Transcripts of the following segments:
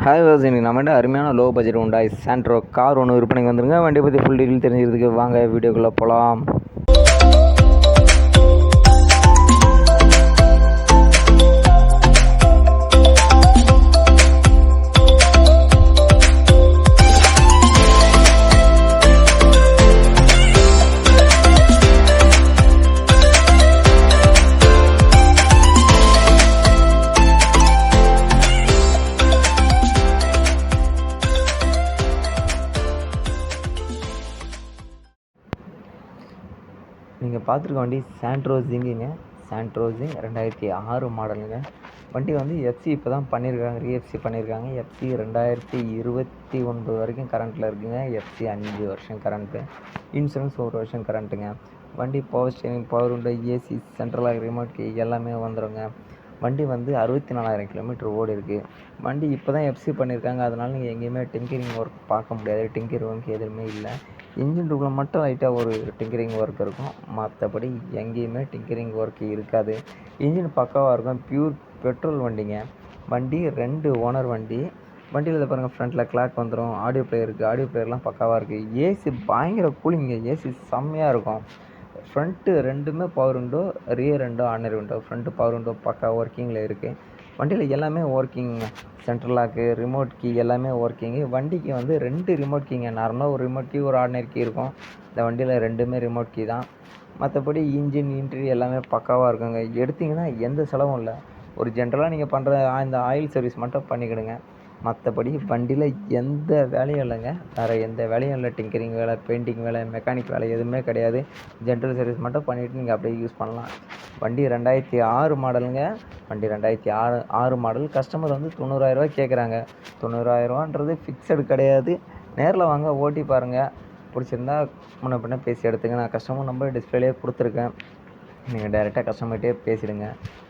Hi was, இன்னைக்கு நம்மகிட்ட அருமையான low budget Hyundai Santro car ஒன்று விற்பனைக்கு வந்துருங்க. வண்டியை பற்றி ஃபுல் டீட்டெயில் தெரிஞ்சுக்கிறதுக்கு வாங்க வீடியோக்குள்ளே போகலாம். நீங்கள் பார்த்துருக்க வண்டி சாண்ட்ரோ ஜிங்குங்க. சாண்ட்ரோ ஜிங் 2006 மாடலுங்க. வண்டி வந்து எஃப்சி இப்போ தான் பண்ணியிருக்காங்க, ரீஎஃப்சி பண்ணியிருக்காங்க. எஃப்சி 2029 வரைக்கும் கரண்ட்டில் இருக்குங்க. எஃப்சி 5 வருஷம் கரண்ட்டு, இன்சூரன்ஸ் 1 வருஷம் கரண்ட்டுங்க. வண்டி power steering, power window, AC, சென்ட்ரலாக ரிமோட் கீ எல்லாமே வந்துடுங்க. வண்டி வந்து 64,000 கிலோமீட்டர் ஓடி இருக்குது. வண்டி இப்போ தான் எஃப்சி பண்ணியிருக்காங்க, அதனால் நீங்கள் எங்கேயுமே டிங்கரிங் ஒர்க் பார்க்க முடியாது. டிங்கர் ஒர்க் எதுவுமே இல்லை. இன்ஜின் ரூமில் மட்டும் லைட்டாக ஒரு டிங்கரிங் ஒர்க் இருக்கும், மற்றபடி எங்கேயுமே டிங்கரிங் ஒர்க் இருக்காது. இன்ஜின் பக்காவாக இருக்கும். பியூர் பெட்ரோல் வண்டிங்க. வண்டி 2 ஓனர் வண்டி. வண்டியில் இதை பாருங்கள், ஃப்ரண்ட்டில் கிளாக் வந்துடும். ஆடியோ பிளேயர் இருக்குது, ஆடியோ பிளேயர்லாம் பக்காவாக இருக்குது. ஏசி பயங்கர கூலிங்க, ஏசி செம்மையாக இருக்கும். ஃப்ரண்ட்டு 2மே power window, rear 2 ordinary window. Front power window பக்கா ஒர்க்கிங்கில் இருக்குது. வண்டியில் எல்லாமே ஒர்க்கிங்க. சென்ட்ரல் லாக்கு, ரிமோட் கீ எல்லாமே ஒர்க்கிங்கு. வண்டிக்கு வந்து 2 ரிமோட் கீங்க. நார்மலாக ஒரு ரிமோட் கீ, ஒரு ஆர்டினரி கீ இருக்கும். இந்த வண்டியில் 2மே ரிமோட் கீ தான். மற்றபடி இன்ஜின் இன்டீரியர் எல்லாமே பக்காவாக இருக்குங்க. எடுத்திங்கன்னா எந்த செலவும் இல்லை. ஒரு ஜென்ரலாக நீங்கள் பண்ணுற இந்த ஆயில் சர்வீஸ் மட்டும் பண்ணிக்கிடுங்க. மற்றபடி வண்டியில் எந்த வேலையும் இல்லைங்க. வேறு எந்த வேலையும் இல்லை. டிங்கரிங் வேலை, பெயிண்டிங் வேலை, மெக்கானிக் வேலை எதுவுமே கிடையாது. ஜென்ரல் சர்வீஸ் மட்டும் பண்ணிவிட்டு நீங்கள் அப்படியே யூஸ் பண்ணலாம். வண்டி 2006 மாடலுங்க. வண்டி 2006 மாடல். கஸ்டமர் வந்து 90,000 கேட்குறாங்க. 90,000ன்றது ஃபிக்ஸடு கிடையாது. நேரில் வாங்க, ஓட்டி பாருங்கள். பிடிச்சிருந்தா முன்ன பின்ன பேசி எடுத்துங்க. நான் கஸ்டமர் நம்பர் டிஸ்பிளேலேயே கொடுத்துருக்கேன். நீங்கள் டைரெக்டாக கஸ்டமர்கிட்டே பேசிடுங்க.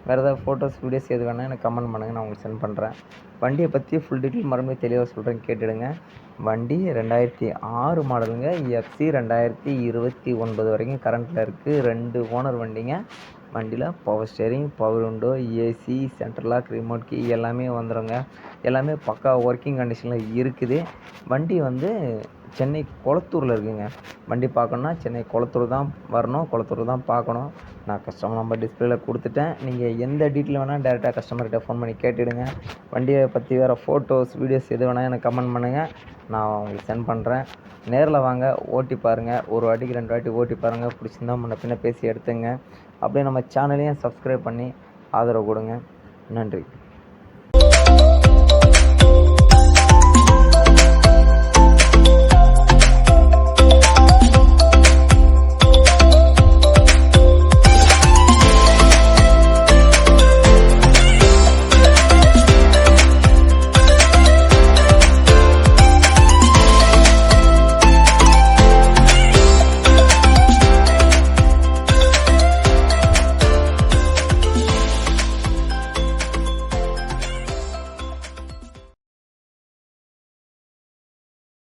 வேறு ஏதாவது ஃபோட்டோஸ், வீடியோஸ் எது வேணால் எனக்கு கமெண்ட் பண்ணுங்கள், நான் உங்களுக்கு சென்ட் பண்ணுறேன். வண்டியை பற்றி ஃபுல் டீட்டெயில் மறுபடியும் தெளிவாக சொல்கிறேன், கேட்டுடுங்க. வண்டி 2006 மாடலுங்க. எஃப்சி 2029 வரைக்கும் கரண்ட்டில் இருக்குது. 2 ஓனர் வண்டிங்க. வண்டியில் power steering, power window, AC, central lock, remote key எல்லாமே வந்துடுங்க. எல்லாமே பக்கா ஒர்க்கிங் கண்டிஷனில் இருக்குது. வண்டி வந்து சென்னை கொளத்தூரில் இருக்குதுங்க. வண்டி பார்க்கணுன்னா சென்னை கொளத்தூர் தான் வரணும், கொளத்தூர் தான் பார்க்கணும். நான் கஸ்டமர் நம்பர் டிஸ்பிளேயில் கொடுத்துட்டேன். நீங்கள் எந்த டீட்டெயில் வேணால் டேரெக்டாக கஸ்டமர்கிட்ட ஃபோன் பண்ணி கேட்டுடுங்க. வண்டியை பற்றி வேறு ஃபோட்டோஸ், வீடியோஸ் எது வேணால் எனக்கு கமெண்ட் பண்ணுங்கள், நான் உங்களுக்கு சென்ட் பண்ணுறேன். நேரில் வாங்க, ஓட்டி பாருங்கள். ஒரு வாட்டிக்கு 2 வாட்டி ஓட்டி பாருங்கள். பிடிச்சிருந்தா முன்ன பின்ன பேசி எடுத்துங்க. அப்படியே நம்ம சேனலையும் சப்ஸ்கிரைப் பண்ணி ஆதரவு கொடுங்க. நன்றி.